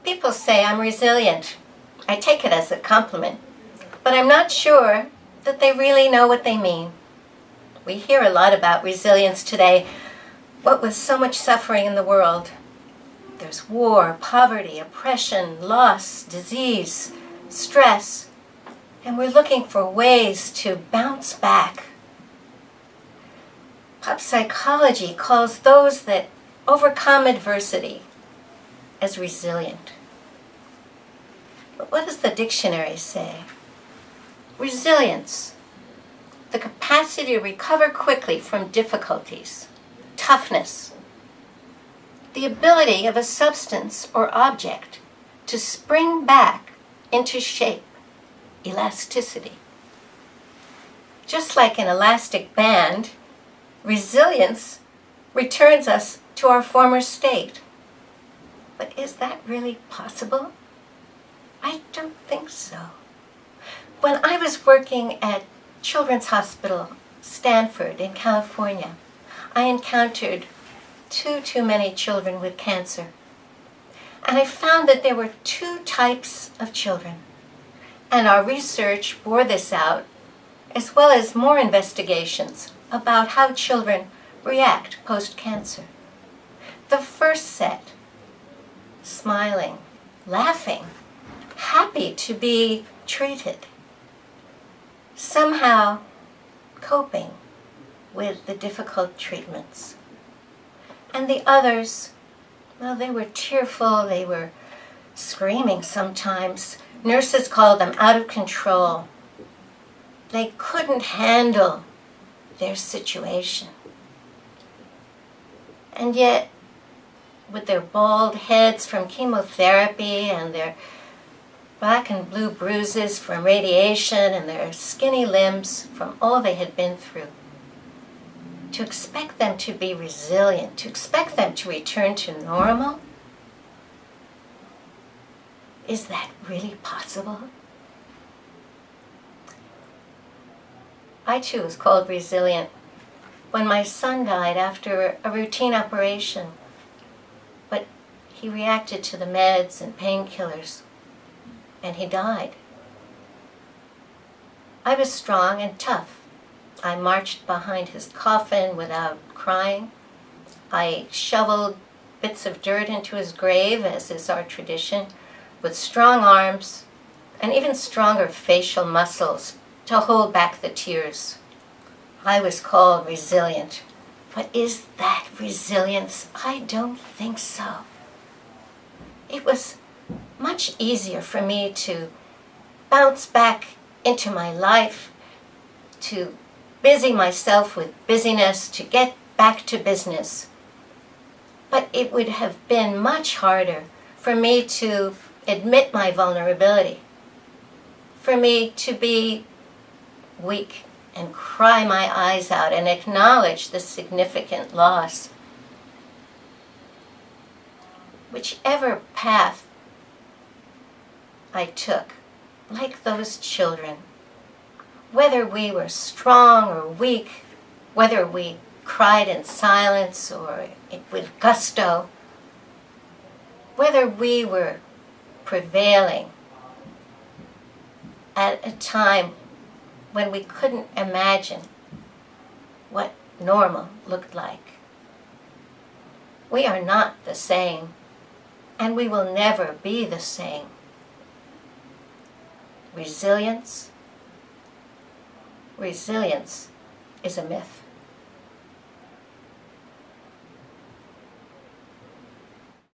People say I'm resilient. I take it as a compliment, but I'm not sure that they really know what they mean. We hear a lot about resilience today, what with so much suffering in the world. There's war, poverty, oppression, loss, disease, stress, and we're looking for ways to bounce back. Pop psychology calls those that overcome adversity as resilient. But what does the dictionary say? Resilience, the capacity to recover quickly from difficulties, toughness, the ability of a substance or object to spring back into shape, elasticity. Just like an elastic band, resilience returns us to our former state. But is that really possible? I don't think so. When I was working at Children's Hospital, Stanford in California, I encountered too many children with cancer. And I found that there were two types of children. And our research bore this out, as well as more investigations about how children react post-cancer. The first set, smiling, laughing, happy to be treated, somehow coping with the difficult treatments. And the others, well, they were tearful, they were screaming sometimes. Nurses called them out of control. They couldn't handle their situation. And yet, with their bald heads from chemotherapy and their black and blue bruises from radiation and their skinny limbs from all they had been through, to expect them to be resilient, to expect them to return to normal, is that really possible? I too was called resilient when my son died after a routine operation, but he reacted to the meds and painkillers, and he died. I was strong and tough. I marched behind his coffin without crying. I shoveled bits of dirt into his grave, as is our tradition, with strong arms and even stronger facial muscles to hold back the tears. I was called resilient. But is that resilience? I don't think so. It was much easier for me to bounce back into my life, to busy myself with busyness, to get back to business. But it would have been much harder for me to admit my vulnerability, for me to be weak and cry my eyes out and acknowledge the significant loss. Whichever path I took, like those children, whether we were strong or weak, whether we cried in silence or with gusto, whether we were prevailing at a time when we couldn't imagine what normal looked like. We are not the same, and we will never be the same. Resilience is a myth.